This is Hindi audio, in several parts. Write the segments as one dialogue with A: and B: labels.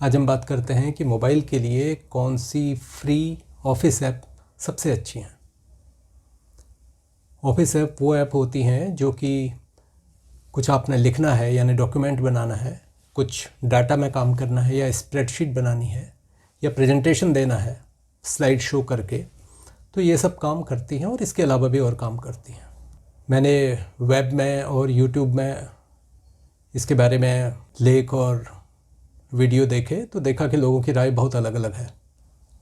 A: आज हम बात करते हैं कि मोबाइल के लिए कौन सी फ्री ऑफिस ऐप सबसे अच्छी हैं। ऑफिस ऐप वो ऐप होती हैं जो कि कुछ आपने लिखना है यानी डॉक्यूमेंट बनाना है, कुछ डाटा में काम करना है या स्प्रेडशीट बनानी है या प्रेजेंटेशन देना है स्लाइड शो करके, तो ये सब काम करती हैं और इसके अलावा भी और काम करती हैं। मैंने वेब में और यूट्यूब में इसके बारे में लेख और वीडियो देखे तो देखा कि लोगों की राय बहुत अलग अलग है।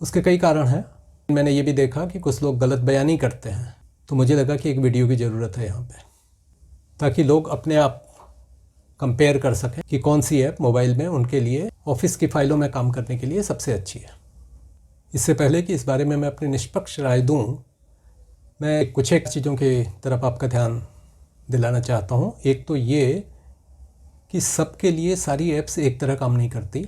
A: उसके कई कारण हैं। मैंने ये भी देखा कि कुछ लोग गलत बयानी करते हैं, तो मुझे लगा कि एक वीडियो की ज़रूरत है यहाँ पे, ताकि लोग अपने आप कंपेयर कर सकें कि कौन सी ऐप मोबाइल में उनके लिए ऑफिस की फ़ाइलों में काम करने के लिए सबसे अच्छी है। इससे पहले कि इस बारे में मैं अपनी निष्पक्ष राय दूँ, मैं कुछ एक चीज़ों की तरफ आपका ध्यान दिलाना चाहता हूँ। एक तो ये कि सबके लिए सारी ऐप्स एक तरह काम नहीं करती,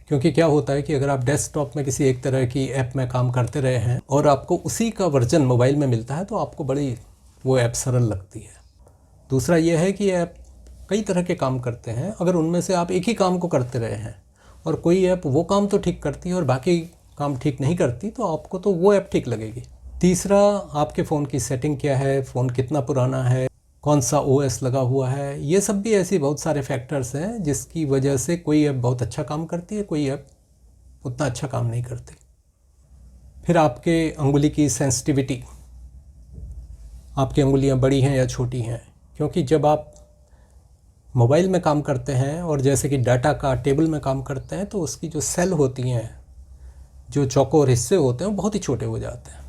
A: क्योंकि क्या होता है कि अगर आप डेस्कटॉप में किसी एक तरह की ऐप में काम करते रहे हैं और आपको उसी का वर्जन मोबाइल में मिलता है तो आपको बड़ी वो ऐप सरल लगती है। दूसरा ये है कि ऐप कई तरह के काम करते हैं। अगर उनमें से आप एक ही काम को करते रहे हैं और कोई ऐप वो काम तो ठीक करती है और बाकी काम ठीक नहीं करती, तो आपको तो वो ऐप ठीक लगेगी। तीसरा, आपके फ़ोन की सेटिंग क्या है, फ़ोन कितना पुराना है, कौन सा ओएस लगा हुआ है, ये सब भी ऐसी बहुत सारे फैक्टर्स हैं जिसकी वजह से कोई ऐप बहुत अच्छा काम करती है, कोई ऐप उतना अच्छा काम नहीं करती। फिर आपके अंगुली की सेंसिटिविटी, आपकी अंगुलियां बड़ी हैं या छोटी हैं, क्योंकि जब आप मोबाइल में काम करते हैं और जैसे कि डाटा का टेबल में काम करते हैं तो उसकी जो सेल होती हैं, जो चौकोर हिस्से होते हैं, वो बहुत ही छोटे हो जाते हैं।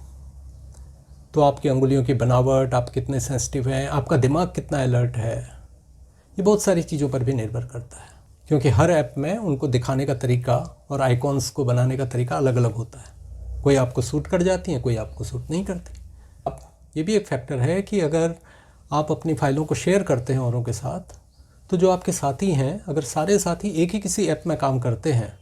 A: तो आपकी अंगुलियों की बनावट, आप कितने सेंसिटिव हैं, आपका दिमाग कितना अलर्ट है, ये बहुत सारी चीज़ों पर भी निर्भर करता है, क्योंकि हर ऐप में उनको दिखाने का तरीका और आइकॉन्स को बनाने का तरीका अलग अलग होता है। कोई आपको सूट कर जाती हैं, कोई आपको सूट नहीं करती। अब ये भी एक फैक्टर है कि अगर आप अपनी फ़ाइलों को शेयर करते हैं औरों के साथ, तो जो आपके साथी हैं, अगर सारे साथी एक ही किसी ऐप में काम करते हैं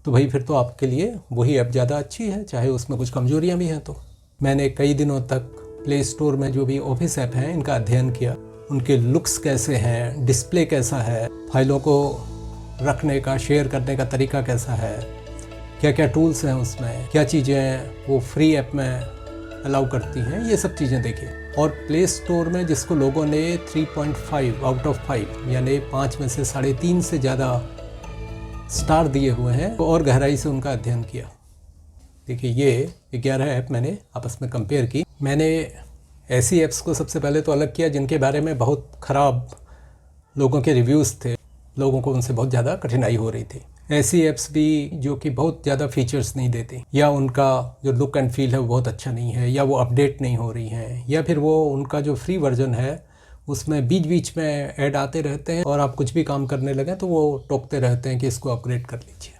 A: तो भाई फिर तो आपके लिए वही ऐप ज़्यादा अच्छी है, चाहे उसमें कुछ कमजोरियाँ भी हैं। तो मैंने कई दिनों तक प्ले स्टोर में जो भी ऑफिस ऐप हैं इनका अध्ययन किया, उनके लुक्स कैसे हैं, डिस्प्ले कैसा है, फाइलों को रखने का, शेयर करने का तरीका कैसा है, क्या क्या टूल्स हैं उसमें, क्या चीज़ें वो फ्री ऐप में अलाउ करती हैं, ये सब चीज़ें देखिए। और प्ले स्टोर में जिसको लोगों ने 3.5 आउट ऑफ 5 यानी 5 में से 3.5 से ज़्यादा स्टार दिए हुए हैं, तो और गहराई से उनका अध्ययन किया। देखिए, ये 11 ऐप मैंने आपस में कंपेयर की। मैंने ऐसी ऐप्स को सबसे पहले तो अलग किया जिनके बारे में बहुत ख़राब लोगों के रिव्यूज़ थे, लोगों को उनसे बहुत ज़्यादा कठिनाई हो रही थी। ऐसी ऐप्स भी जो कि बहुत ज़्यादा फीचर्स नहीं देती, या उनका जो लुक एंड फील है वो बहुत अच्छा नहीं है, या वो अपडेट नहीं हो रही हैं, या फिर वो उनका जो फ्री वर्जन है उसमें बीच बीच में ऐड आते रहते हैं और आप कुछ भी काम करने लगें तो वो टोकते रहते हैं कि इसको अपग्रेड कर लीजिए।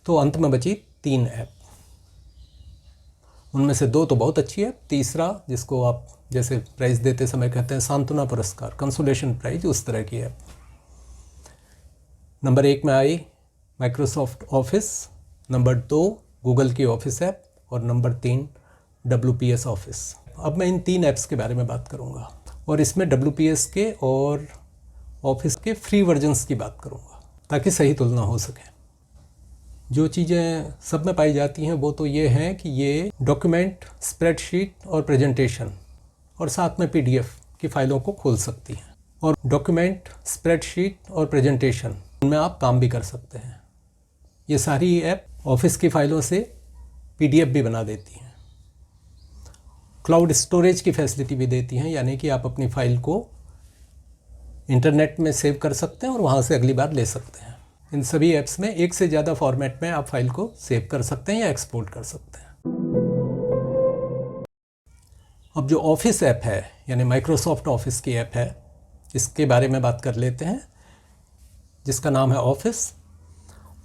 A: तो अंत में बची 3 ऐप। उनमें से 2 तो बहुत अच्छी है, तीसरा जिसको आप जैसे प्राइज़ देते समय कहते हैं सांत्वना पुरस्कार, कंसोलेशन प्राइज, उस तरह की ऐप। नंबर 1 में आई माइक्रोसॉफ्ट ऑफिस, नंबर 2 गूगल की ऑफिस ऐप और नंबर 3 WPS ऑफिस। अब मैं इन 3 ऐप्स के बारे में बात करूंगा और इसमें WPS के और ऑफिस के फ्री वर्जन्स की बात करूंगा ताकि सही तुलना हो सके। जो चीज़ें सब में पाई जाती हैं वो तो ये हैं कि ये डॉक्यूमेंट, स्प्रेडशीट और प्रेजेंटेशन और साथ में PDF की फ़ाइलों को खोल सकती हैं। और डॉक्यूमेंट, स्प्रेडशीट और प्रेजेंटेशन, उनमें आप काम भी कर सकते हैं। ये सारी ऐप ऑफिस की फ़ाइलों से PDF भी बना देती हैं। क्लाउड स्टोरेज की फैसिलिटी भी देती हैं, यानी कि आप अपनी फ़ाइल को इंटरनेट में सेव कर सकते हैं और वहाँ से अगली बार ले सकते हैं। इन सभी ऐप्स में एक से ज़्यादा फॉर्मेट में आप फाइल को सेव कर सकते हैं या एक्सपोर्ट कर सकते हैं। अब जो ऑफिस ऐप है यानी माइक्रोसॉफ्ट ऑफिस की ऐप है, इसके बारे में बात कर लेते हैं, जिसका नाम है ऑफिस।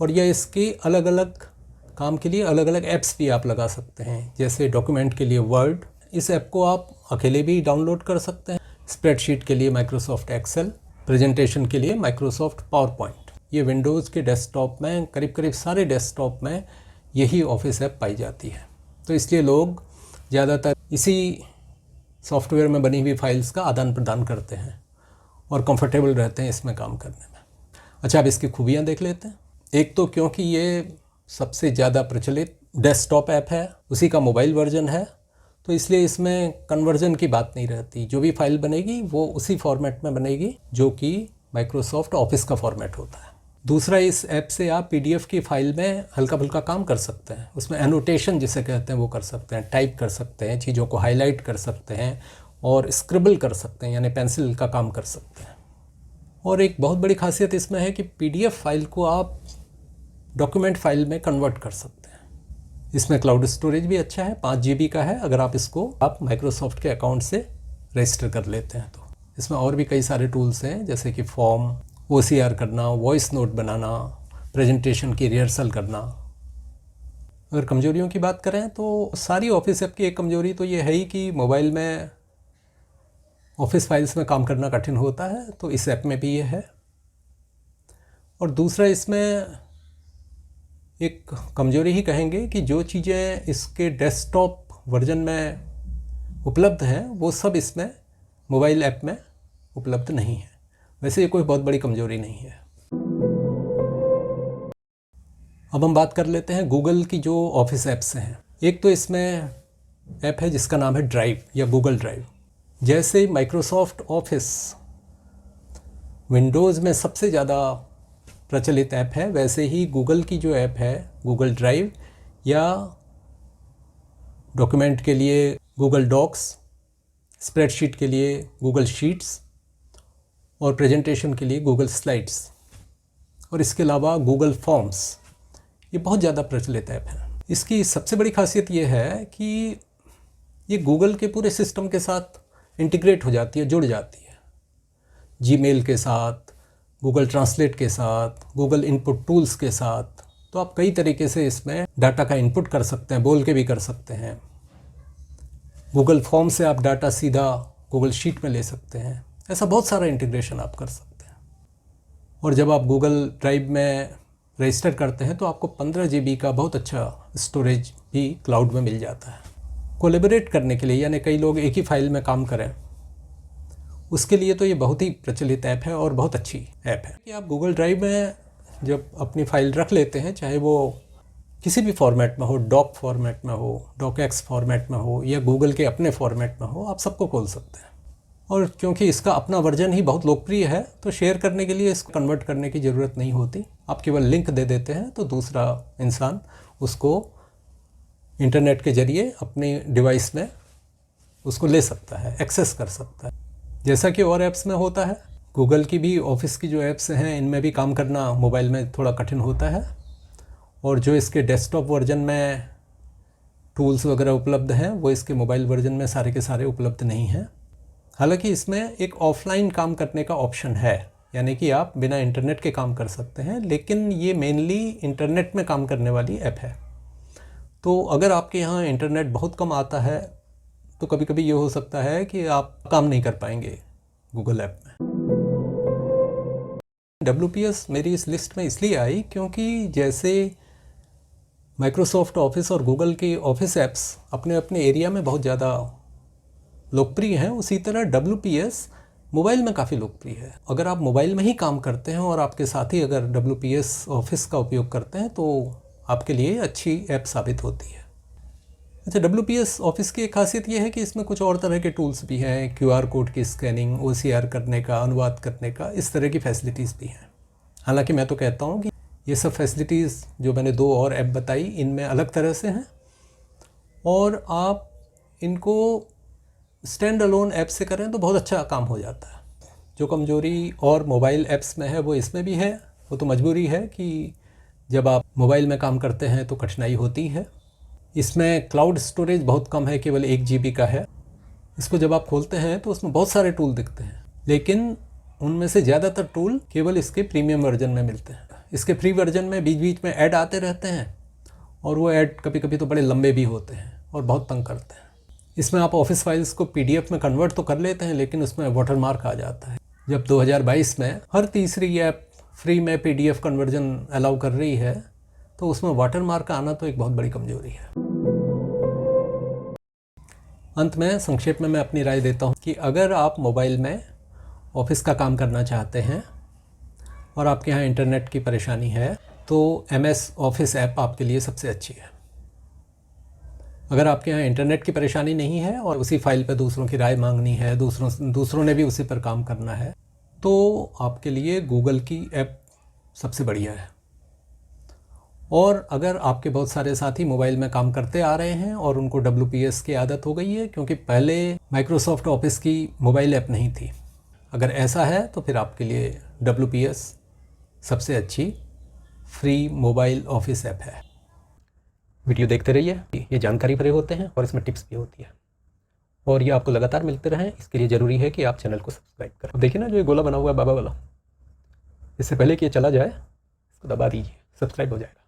A: और यह इसके अलग अलग काम के लिए अलग अलग ऐप्स भी आप लगा सकते हैं। जैसे डॉक्यूमेंट के लिए वर्ड, इस ऐप को आप अकेले भी डाउनलोड कर सकते हैं। स्प्रेडशीट के लिए माइक्रोसॉफ्ट एक्सेल, प्रेजेंटेशन के लिए माइक्रोसॉफ्ट पावर पॉइंट। ये विंडोज़ के डेस्कटॉप में, करीब करीब सारे डेस्कटॉप में यही ऑफिस ऐप पाई जाती है। तो इसलिए लोग ज़्यादातर इसी सॉफ्टवेयर में बनी हुई फाइल्स का आदान प्रदान करते हैं और कंफर्टेबल रहते हैं इसमें काम करने में। अच्छा, अब इसकी खूबियाँ देख लेते हैं। एक तो क्योंकि ये सबसे ज़्यादा प्रचलित डेस्कटॉप ऐप है, उसी का मोबाइल वर्जन है, तो इसलिए इसमें कन्वर्जन की बात नहीं रहती। जो भी फाइल बनेगी वो उसी फॉर्मेट में बनेगी जो कि माइक्रोसॉफ्ट ऑफिस का फॉर्मेट होता है। दूसरा, इस ऐप से आप पीडीएफ की फाइल में हल्का फुल्का काम कर सकते हैं। उसमें एनोटेशन जिसे कहते हैं वो कर सकते हैं, टाइप कर सकते हैं, चीज़ों को हाईलाइट कर सकते हैं और स्क्रिबल कर सकते हैं, यानी पेंसिल का काम कर सकते हैं। और एक बहुत बड़ी खासियत इसमें है कि पीडीएफ फाइल को आप डॉक्यूमेंट फाइल में कन्वर्ट कर सकते हैं। इसमें क्लाउड स्टोरेज भी अच्छा है, 5 GB का है, अगर आप इसको माइक्रोसॉफ्ट के अकाउंट से रजिस्टर कर लेते हैं तो। इसमें और भी कई सारे टूल्स हैं, जैसे कि फॉर्म, OCR करना, वॉइस नोट बनाना, प्रेजेंटेशन की रिहर्सल करना। अगर कमजोरियों की बात करें तो सारी ऑफिस ऐप की एक कमजोरी तो ये है ही कि मोबाइल में ऑफिस फाइल्स में काम करना कठिन होता है, तो इस ऐप में भी ये है। और दूसरा, इसमें एक कमजोरी ही कहेंगे कि जो चीज़ें इसके डेस्कटॉप वर्जन में उपलब्ध हैं वो सब इसमें मोबाइल ऐप में उपलब्ध नहीं है। वैसे ये कोई बहुत बड़ी कमजोरी नहीं है। अब हम बात कर लेते हैं गूगल की जो ऑफिस ऐप्स हैं। एक तो इसमें ऐप है जिसका नाम है ड्राइव या गूगल ड्राइव। जैसे माइक्रोसॉफ्ट ऑफिस विंडोज़ में सबसे ज़्यादा प्रचलित ऐप है, वैसे ही गूगल की जो ऐप है गूगल ड्राइव, या डॉक्यूमेंट के लिए गूगल डॉक्स, स्प्रेडशीट के लिए गूगल शीट्स और प्रेजेंटेशन के लिए गूगल स्लाइड्स, और इसके अलावा गूगल फॉर्म्स, ये बहुत ज़्यादा प्रचलित ऐप है। इसकी सबसे बड़ी खासियत ये है कि ये गूगल के पूरे सिस्टम के साथ इंटीग्रेट हो जाती है, जुड़ जाती है। जीमेल के साथ, गूगल ट्रांसलेट के साथ, गूगल इनपुट टूल्स के साथ। तो आप कई तरीके से इसमें डाटा का इनपुट कर सकते हैं, बोल के भी कर सकते हैं। गूगल फॉर्म से आप डाटा सीधा गूगल शीट में ले सकते हैं। ऐसा बहुत सारा इंटीग्रेशन आप कर सकते हैं। और जब आप गूगल ड्राइव में रजिस्टर करते हैं तो आपको 15 GB का बहुत अच्छा स्टोरेज भी क्लाउड में मिल जाता है। कोलैबोरेट करने के लिए, यानी कई लोग एक ही फाइल में काम करें, उसके लिए तो ये बहुत ही प्रचलित ऐप है और बहुत अच्छी ऐप है। कि आप गूगल ड्राइव में जब अपनी फ़ाइल रख लेते हैं, चाहे वो किसी भी फॉर्मेट में हो, डॉक फॉर्मेट में हो, डॉकएक्स फॉर्मेट में हो, या गूगल के अपने फॉर्मेट में हो, आप सबको खोल सकते हैं। और क्योंकि इसका अपना वर्जन ही बहुत लोकप्रिय है, तो शेयर करने के लिए इसको कन्वर्ट करने की ज़रूरत नहीं होती। आप केवल लिंक दे देते हैं तो दूसरा इंसान उसको इंटरनेट के ज़रिए अपने डिवाइस में उसको ले सकता है, एक्सेस कर सकता है। जैसा कि और ऐप्स में होता है, गूगल की भी ऑफिस की जो ऐप्स हैं इनमें भी काम करना मोबाइल में थोड़ा कठिन होता है, और जो इसके डेस्कटॉप वर्जन में टूल्स वगैरह उपलब्ध हैं वो इसके मोबाइल वर्जन में सारे के सारे उपलब्ध नहीं हैं। हालांकि इसमें एक ऑफलाइन काम करने का ऑप्शन है, यानी कि आप बिना इंटरनेट के काम कर सकते हैं, लेकिन ये मेनली इंटरनेट में काम करने वाली ऐप है। तो अगर आपके यहाँ इंटरनेट बहुत कम आता है तो कभी कभी ये हो सकता है कि आप काम नहीं कर पाएंगे गूगल ऐप में। WPS मेरी इस लिस्ट में इसलिए आई क्योंकि जैसे माइक्रोसॉफ्ट ऑफिस और गूगल की ऑफिस ऐप्स अपने अपने एरिया में बहुत ज़्यादा लोकप्रिय हैं, उसी तरह WPS मोबाइल में काफ़ी लोकप्रिय है। अगर आप मोबाइल में ही काम करते हैं और आपके साथी अगर WPS ऑफिस का उपयोग करते हैं तो आपके लिए अच्छी ऐप साबित होती है। अच्छा, WPS ऑफिस की एक खासियत ये है कि इसमें कुछ और तरह के टूल्स भी हैं, QR कोड की स्कैनिंग, OCR करने का, अनुवाद करने का, इस तरह की फैसिलिटीज़ भी हैं। हालांकि मैं तो कहता हूँ कि ये सब फैसिलिटीज़ जो मैंने 2 और ऐप बताई इनमें अलग तरह से हैं, और आप इनको स्टैंड अलोन ऐप से करें तो बहुत अच्छा काम हो जाता है। जो कमजोरी और मोबाइल ऐप्स में है वो इसमें भी है। वो तो मजबूरी है कि जब आप मोबाइल में काम करते हैं तो कठिनाई होती है। इसमें क्लाउड स्टोरेज बहुत कम है, केवल 1 GB का है। इसको जब आप खोलते हैं तो उसमें बहुत सारे टूल दिखते हैं, लेकिन उनमें से ज़्यादातर टूल केवल इसके प्रीमियम वर्जन में मिलते हैं। इसके फ्री वर्जन में बीच बीच में ऐड आते रहते हैं, और वो ऐड कभी कभी तो बड़े लंबे भी होते हैं और बहुत तंग करते हैं। इसमें आप ऑफिस फाइल्स को PDF में कन्वर्ट तो कर लेते हैं, लेकिन उसमें वाटरमार्क आ जाता है। जब 2022 में हर तीसरी ऐप फ्री में PDF कन्वर्जन अलाउ कर रही है, तो उसमें वाटरमार्क का आना तो एक बहुत बड़ी कमजोरी है। अंत में संक्षेप में मैं अपनी राय देता हूं कि अगर आप मोबाइल में ऑफिस का काम करना चाहते हैं और आपके यहाँ इंटरनेट की परेशानी है तो MS ऑफिस ऐप आपके लिए सबसे अच्छी है। अगर आपके यहाँ इंटरनेट की परेशानी नहीं है और उसी फाइल पर दूसरों की राय मांगनी है, दूसरों ने भी उसी पर काम करना है, तो आपके लिए गूगल की ऐप सबसे बढ़िया है। और अगर आपके बहुत सारे साथी मोबाइल में काम करते आ रहे हैं और उनको WPS की आदत हो गई है, क्योंकि पहले माइक्रोसॉफ्ट ऑफिस की मोबाइल ऐप नहीं थी, अगर ऐसा है तो फिर आपके लिए WPS सबसे अच्छी फ्री मोबाइल ऑफिस ऐप है। वीडियो देखते रहिए, ये जानकारी भरे होते हैं और इसमें टिप्स भी होती है और ये आपको लगातार मिलते रहें, इसके लिए ज़रूरी है कि आप चैनल को सब्सक्राइब करें। अब देखिए ना, जो ये गोला बना हुआ है बाबा वाला, इससे पहले कि ये चला जाए इसको दबा दीजिए, सब्सक्राइब हो जाएगा।